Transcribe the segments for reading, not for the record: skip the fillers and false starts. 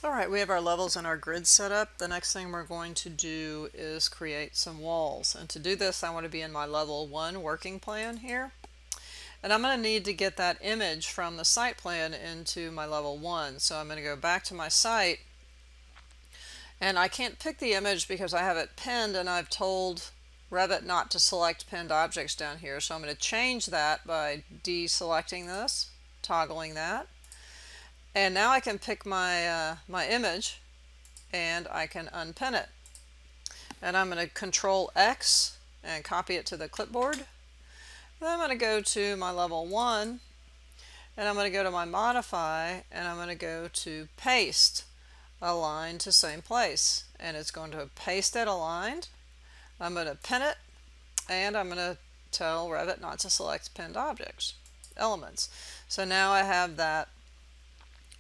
Alright, we have our levels and our grid set up. The next thing we're going to do is create some walls. And to do this, I want to be in my level 1 working plan here. And I'm going to need to get that image from the site plan into my level 1. So I'm going to go back to my site. And I can't pick the image because I have it pinned and I've told Revit not to select pinned objects down here. So I'm going to change that by deselecting this, toggling that. And now I can pick my image and I can unpin it. And I'm going to Control X and copy it to the clipboard. Then I'm going to go to my level 1 and I'm going to go to my modify and I'm going to go to paste align to same place, and it's going to paste it aligned. I'm going to pin it and I'm going to tell Revit not to select pinned objects elements. So now I have that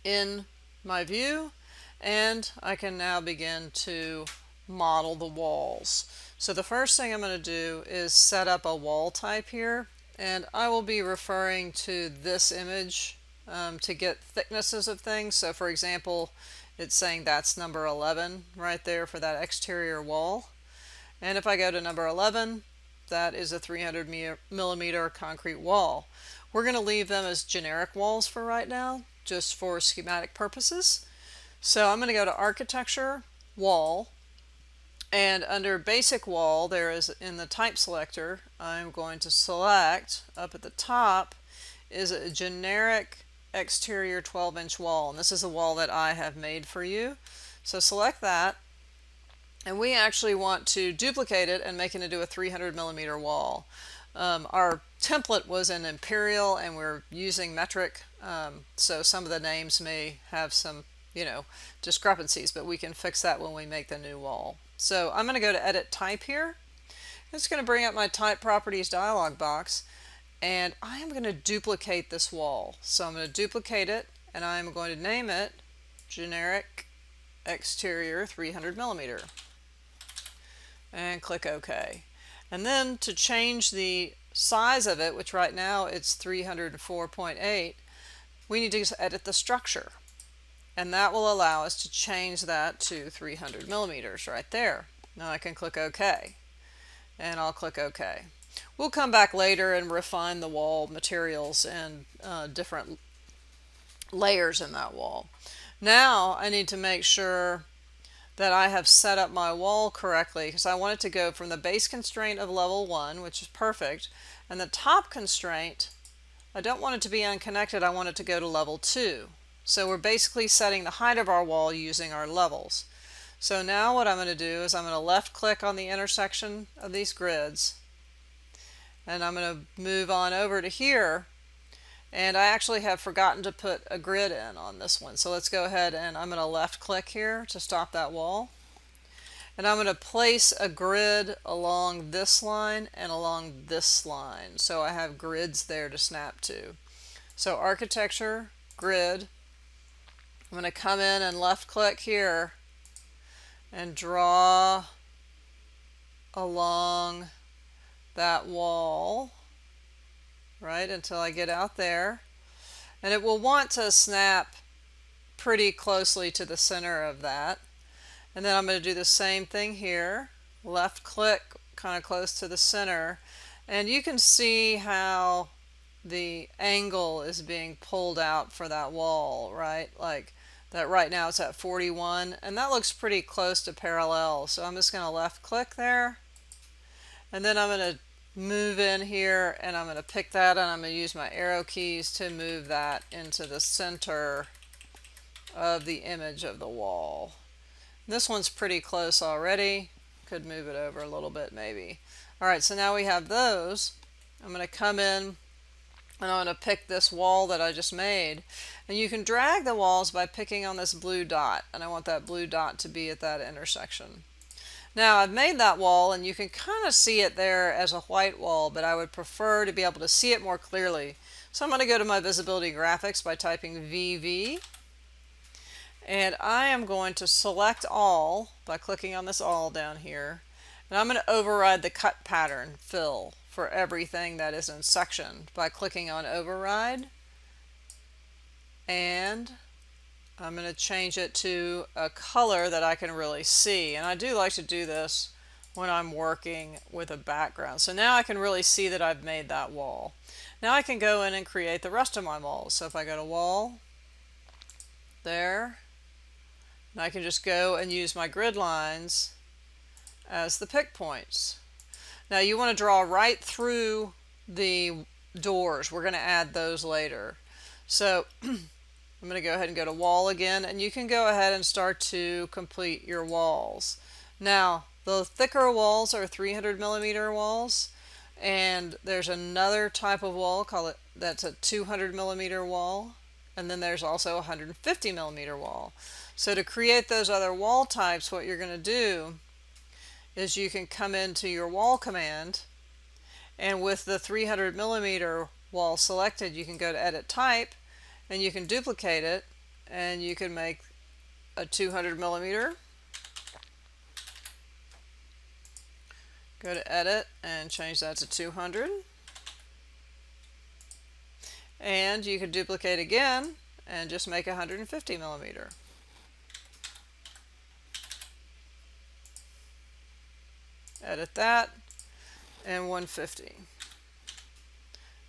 in my view, and I can now begin to model the walls. So the first thing I'm going to do is set up a wall type here, and I will be referring to this image to get thicknesses of things. So for example, it's saying that's number 11 right there for that exterior wall. And if I go to number 11, that is a 300 millimeter concrete wall. We're going to leave them as generic walls for right now, just for schematic purposes. So I'm going to go to Architecture, Wall, and under Basic Wall, there is in the type selector, I'm going to select up at the top is a generic exterior 12-inch wall, and this is a wall that I have made for you. So select that, and we actually want to duplicate it and make it into a 300 millimeter wall. Our template was in Imperial and we're using metric, so some of the names may have some discrepancies, but we can fix that when we make the new wall. So I'm going to go to Edit Type here. It's going to bring up my Type Properties dialog box, and I am going to duplicate this wall. So I'm going to duplicate it and I'm going to name it Generic Exterior 300 millimeter and click OK. And then to change the size of it, which right now it's 304.8, we need to edit the structure. And that will allow us to change that to 300 millimeters right there. Now I can click OK. And I'll click OK. We'll come back later and refine the wall materials and different layers in that wall. Now I need to make sure that I have set up my wall correctly, because I want it to go from the base constraint of level 1, which is perfect, and the top constraint, I don't want it to be unconnected, I want it to go to level 2. So we're basically setting the height of our wall using our levels. So now what I'm going to do is I'm going to left click on the intersection of these grids, and I'm going to move on over to here. And I actually have forgotten to put a grid in on this one. So let's go ahead and I'm going to left click here to stop that wall. And I'm going to place a grid along this line and along this line. So I have grids there to snap to. So Architecture, Grid. I'm going to come in and left click here and draw along that wall. Right, until I get out there, and it will want to snap pretty closely to the center of that. And then I'm going to do the same thing here, left click kind of close to the center, and you can see how the angle is being pulled out for that wall, right? Like that right now it's at 41, and that looks pretty close to parallel. So I'm just going to left click there, and then I'm going to move in here and I'm going to pick that, and I'm going to use my arrow keys to move that into the center of the image of the wall. This one's pretty close already. Could move it over a little bit maybe. Alright, so now we have those. I'm going to come in and I'm going to pick this wall that I just made, and you can drag the walls by picking on this blue dot, and I want that blue dot to be at that intersection. Now I've made that wall and you can kind of see it there as a white wall, but I would prefer to be able to see it more clearly. So I'm going to go to my visibility graphics by typing VV, and I am going to select all by clicking on this all down here, and I'm going to override the cut pattern fill for everything that is in section by clicking on override and I'm going to change it to a color that I can really see. And I do like to do this when I'm working with a background. So now I can really see that I've made that wall. Now I can go in and create the rest of my walls. So if I go to wall, there, and I can just go and use my grid lines as the pick points. Now you want to draw right through the doors. We're going to add those later. So I'm going to go ahead and go to wall again, and you can go ahead and start to complete your walls. Now, the thicker walls are 300 millimeter walls, and there's another type of wall that's a 200 millimeter wall, and then there's also a 150 millimeter wall. So to create those other wall types, what you're going to do is you can come into your wall command, and with the 300 millimeter wall selected, you can go to edit type, and you can duplicate it, and you can make a 200 millimeter. Go to edit and change that to 200. And you can duplicate again and just make 150 millimeter. Edit that, and 150.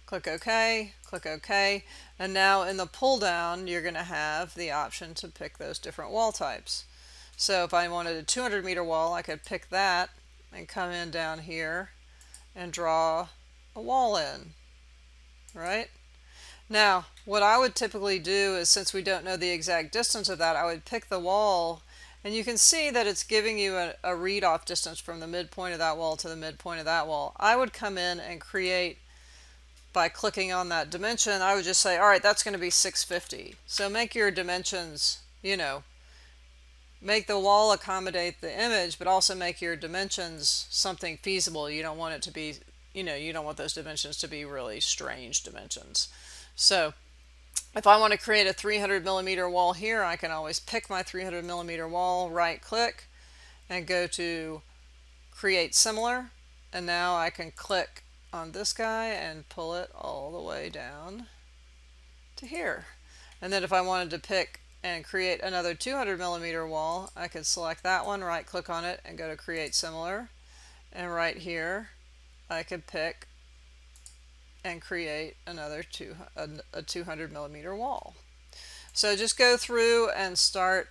Click OK, click OK, and now in the pull down you're going to have the option to pick those different wall types. So if I wanted a 200 meter wall, I could pick that and come in down here and draw a wall in, right? Now what I would typically do is, since we don't know the exact distance of that, I would pick the wall, and you can see that it's giving you a read off distance from the midpoint of that wall to the midpoint of that wall. I would come in and create, by clicking on that dimension, I would just say, all right, that's going to be 650. So make your dimensions, make the wall accommodate the image, but also make your dimensions something feasible. You don't want it to be, you don't want those dimensions to be really strange dimensions. So if I want to create a 300 millimeter wall here, I can always pick my 300 millimeter wall, right click, and go to create similar. And now I can click on this guy and pull it all the way down to here. And then if I wanted to pick and create another 200 millimeter wall, I could select that one, right click on it, and go to create similar. And right here I could pick and create another 200 millimeter wall. So just go through and start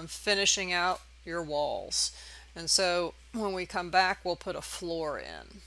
finishing out your walls. And so when we come back, we'll put a floor in.